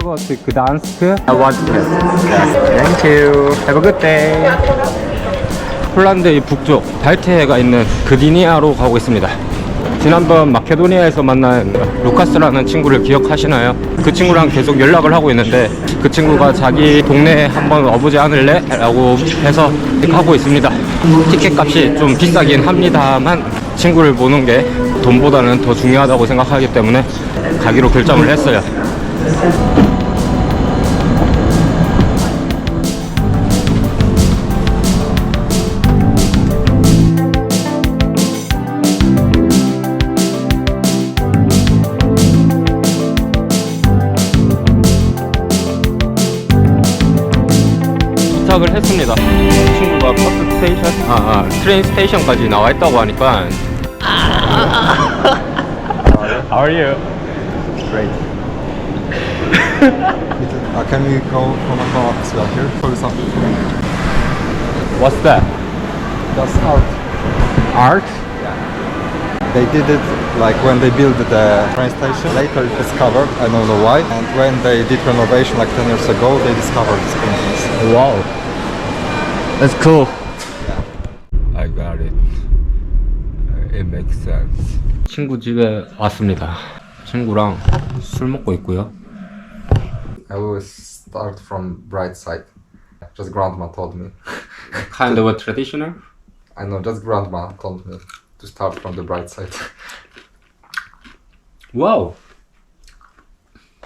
go to Gdansk? I want to. Thank you. Have a good day. 폴란드의 북쪽 발트해가 있는 그디니아로 가고 있습니다. 지난번 마케도니아에서 만난 루카스라는 친구를 기억하시나요? 그 친구랑 계속 연락을 하고 있는데 그 친구가 자기 동네에 한번 와보지 않을래? 라고 해서 하고 있습니다. 티켓 값이 좀 비싸긴 합니다만 친구를 보는 게 돈보다는 더 중요하다고 생각하기 때문에 가기로 결정을 했어요. 도착을 했습니다. 친구가 버스 스테이션, 트레인 스테이션까지 나와 있다고 하니까. How are you? Great. Can we go from above to here for something? What's that? That's art. Art? They did it like when they built the train station. Later it was covered, I don't know why. And when they did renovation like 10 years ago, they discovered these paintings. Wow. That's cool. I got it. It makes sense. 친구 집에 왔습니다. 친구랑 술 먹고 있고요. I always start from bright side. Just grandma told me. Kind of a traditional? I know, just grandma told me to start from the bright side. Wow.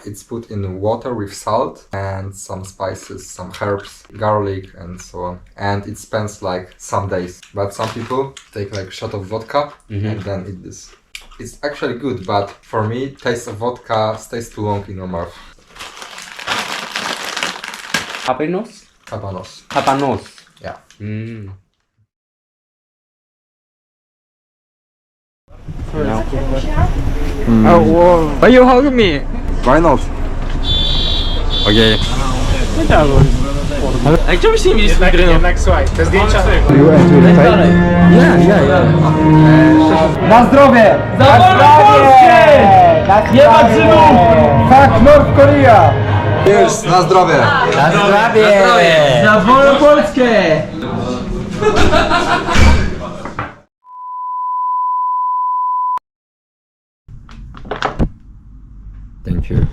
It's put in water with salt and some spices, some herbs, garlic and so on. And it spends like some days. But some people take like a shot of vodka and then eat this. It's actually good, but for me, taste of vodka stays too long in your mouth. Habanos? Habanos. Habanos. Yeah. Why you hugging me? Why not? Okay. A gdzie byście mieli jednak słuchaj, te zdjęcia... Na zdrowie! Za wolę Polskę! Nie ma Żydów! Tak, North Korea! Cheers! Na zdrowie! Na zdrowie! Za wolę Polskę! Thank you.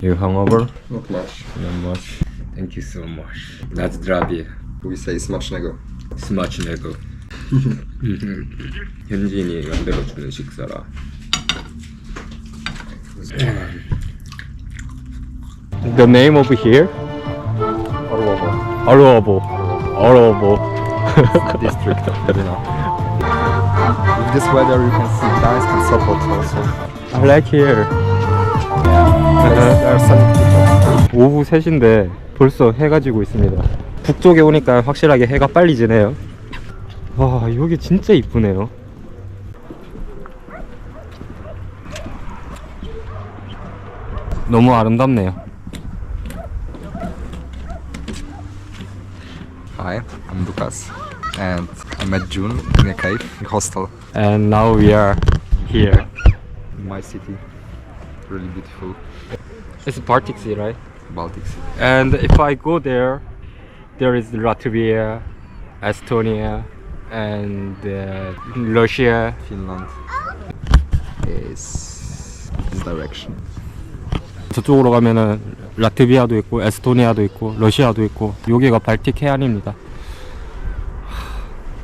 You hungover? Not much. Not much. Thank you so much. Na zdrowie. We say smacznego. 스마치네고. 현진이 만들어주는 식사라. The name over here? Orłowo. Orłowo. District, you know. With this weather you can see Gdańsk and Sopot also. I like here. There are sunny people. 오후 3시인데 벌써 해가 지고 있습니다. 북쪽에 오니까 확실하게 해가 빨리 지네요. 와, 여기 진짜 이쁘네요. 너무 아름답네요. Hi, I'm Lucas and I met June in a cave, in hostel And now we are here. in my city. Really beautiful It's Baltic Sea, right? Baltic Sea. And if I go there, there is Latvia, Estonia, and Russia. Finland is this direction. 저쪽으로 가면은 라트비아도 있고 에스토니아도 있고 러시아도 있고 여기가 발틱 해안입니다.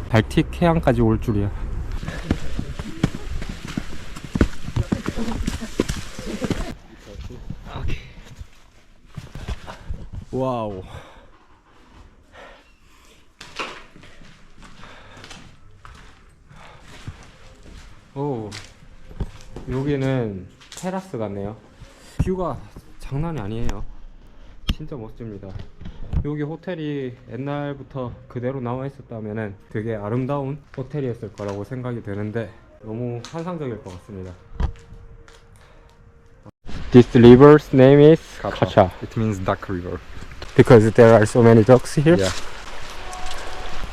발틱 해안까지 올 줄이야. 와우. 오, 여기는 테라스 같네요. 뷰가 장난이 아니에요. 진짜 멋집니다. 여기 호텔이 옛날부터 그대로 나와 있었다면은 되게 아름다운 호텔이었을 거라고 생각이 드는데 너무 환상적일 것 같습니다. This river's name is Kacha. It means duck river. Because there are so many ducks here. Yeah.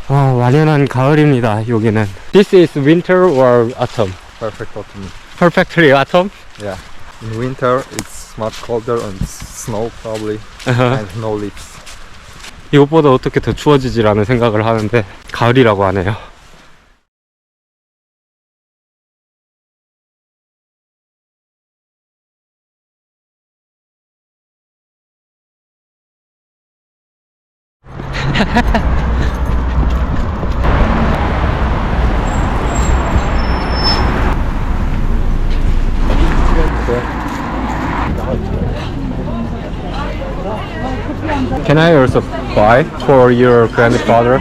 완연한 가을입니다. 여기는. This is winter or autumn? Perfect autumn. Perfectly autumn. Yeah. In winter, it's much colder and snow probably, and no leaves. 이것보다 어떻게 더 추워지지라는 생각을 하는데 가을이라고 하네요. Can I also buy for your grandfather?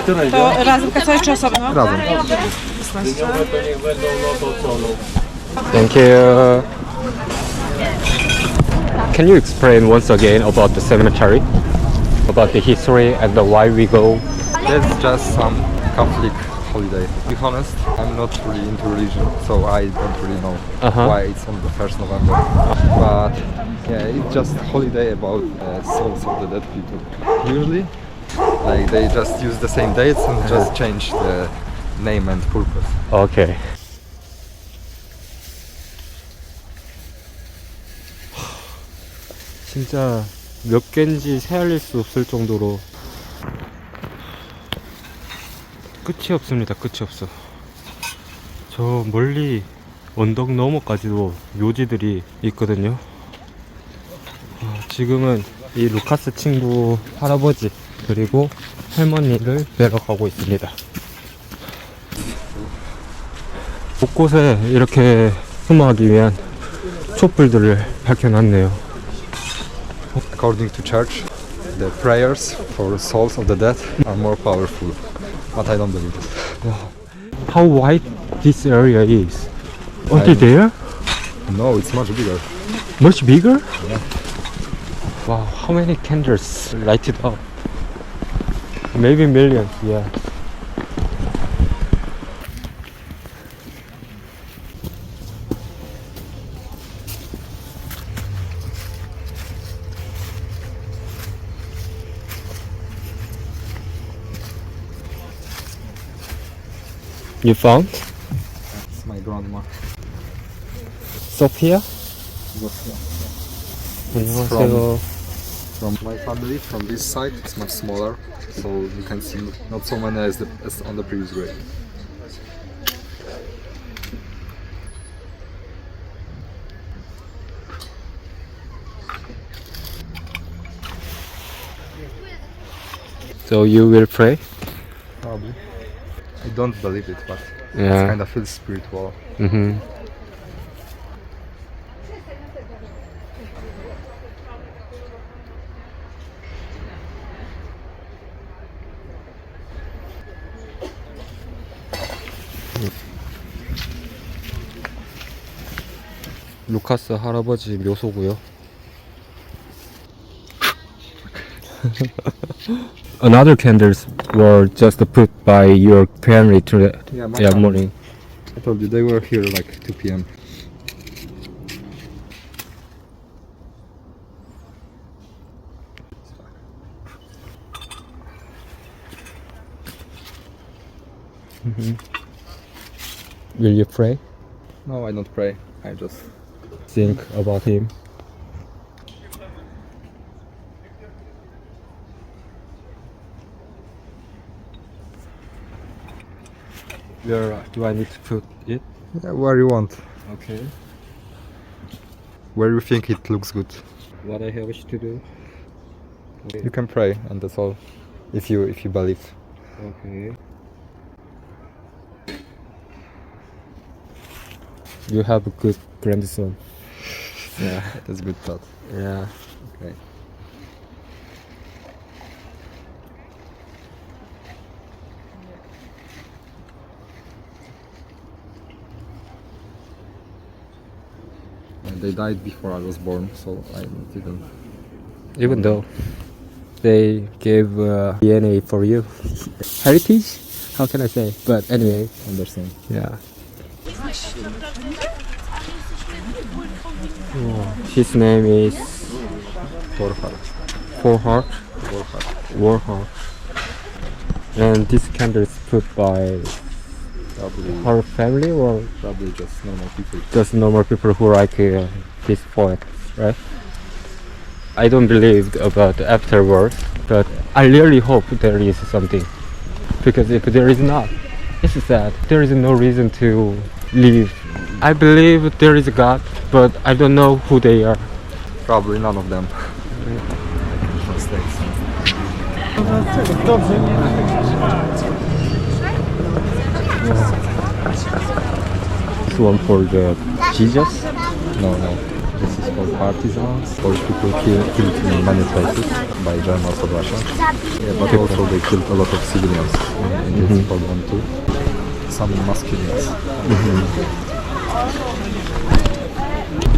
To razem kacałeś czy osobno? Razem. Thank you. Can you explain once again about the cemetery? About the history and the why we go? That's just some Catholic holiday. To be honest, I'm not really into religion, so I don't really know why it's on the 1st November. But yeah, it's just a holiday about souls of the dead people. Usually, like they just use the same dates and just change the name and purpose. Okay. 진짜 몇 개인지 헤아릴 수 없을 정도로 끝이 없습니다. 끝이 없어. 저 멀리 언덕 너머까지도 묘지들이 있거든요. 지금은 이 루카스 친구 할아버지 그리고 할머니를 뵈러 가고 있습니다. 곳곳에 이렇게 수모하기 위한 촛불들을 밝혀놨네요. According to church, the prayers for souls of the dead are more powerful, but I don't believe it. How wide this area is? Until there? No, it's much bigger. Much bigger? Wow, how many candles lighted up? Maybe millions, yeah. You found? It's my grandma. Sophia? It's 안녕하세요. from my family. From this side, it's much smaller, so you can see not so many as on the previous grave. So you will pray? Probably. I don't believe it, but Yeah. it kind of feels spiritual. Mm-hmm. 루카스 할아버지 묘소고요. Another candles were just put by your family to the Yeah, my family. morning. I told you they were here like 2 p.m. Will you pray? No, I don't pray. I just Think about him. Where do I need to put it? where you want, Okay. where you think it looks good. What I have to do? You can pray, and that's all. If you believe. Okay. You have a good grandson. Yeah. That's a good thought. Yeah. Okay. And they died before I was born, so I didn't. Even though they gave DNA for you, heritage. How can I say? But anyway, Understand. yeah. His name is Warhard. Warhard. Warhard. Warhard. And this candle is put by Probably, Her family or probably just normal people. just normal people who like this poet, right? I don't believe about afterwards, but I really hope there is something. Because if there is not, it's sad. There is no reason to live. I believe there is a God, but I don't know who they are. Probably none of them. Mistakes. This one for the Jesus. No. This is for partisans. Polish people killed in many places by Germans or Russians. Yeah, but also they killed a lot of civilians in this program too. Some mass killings.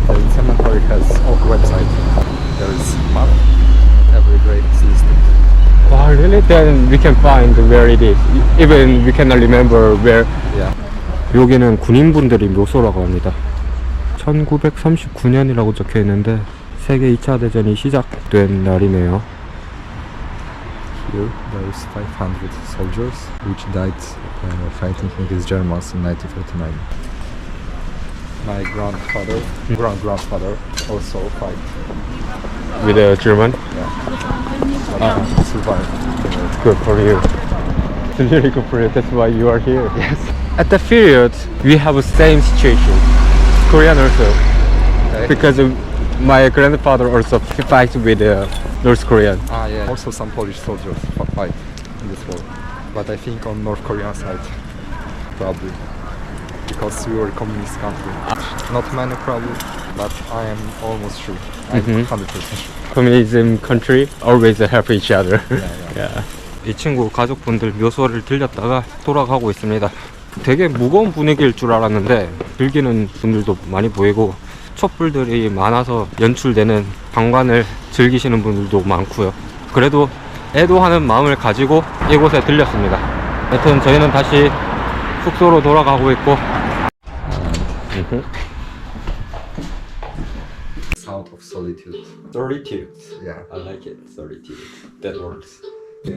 The cemetery has a website. There is map. Every grave is listed. Wow, really? Then we can find where it is. Even we cannot remember where. Yeah. 여기는 군인분들이 묘소라고 합니다. 1939년이라고 적혀 있는데 세계 2차 대전이 시작된 날이네요. Here there is 500 soldiers which died fighting against Germans in 1939. My grandfather also fight. With a German. Survived. Good for you. It's really good for you. That's why you are here. Yes. At the period, we have the same situation. Korean also. Okay. Because my grandfather also fights with North Korean. Yeah. Also some Polish soldiers fight in this war. But I think on North Korean side, probably. Because we were a communist country. Not many probably, but I am almost sure. I'm 100% sure. Communism country always help each other. Yeah. 이 친구 가족분들 묘소를 들렸다가 돌아가고 있습니다. 되게 무거운 분위기일 줄 알았는데 즐기는 분들도 많이 보이고 촛불들이 많아서 연출되는 방관을 즐기시는 분들도 많고요. 그래도 애도하는 마음을 가지고 이곳에 들렸습니다. 여튼 저희는 다시 숙소로 돌아가고 있고 Sound of solitude. Solitude. Yeah. I like it. Solitude. That works. I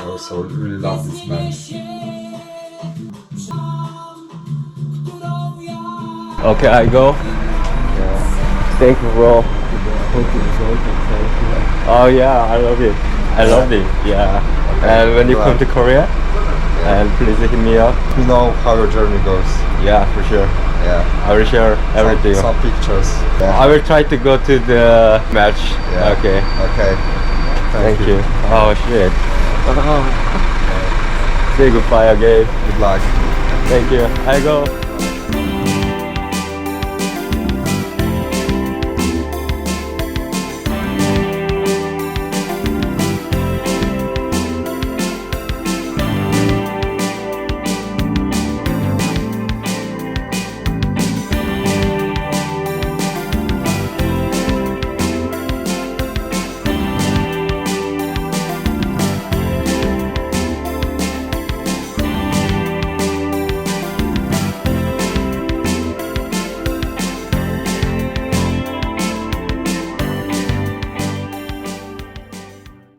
also really love this band. Okay, I go. Thank you, bro. Oh yeah, I love it. I love it. Yeah. And when you come to Korea, and please hit me up. You know how your journey goes. Yeah, for sure. Yeah. I will share everything. Some pictures. I will try to go to the match. Yeah. Okay. Okay. Thank you. Oh shit. Say goodbye again. Good luck. Thank you. I go.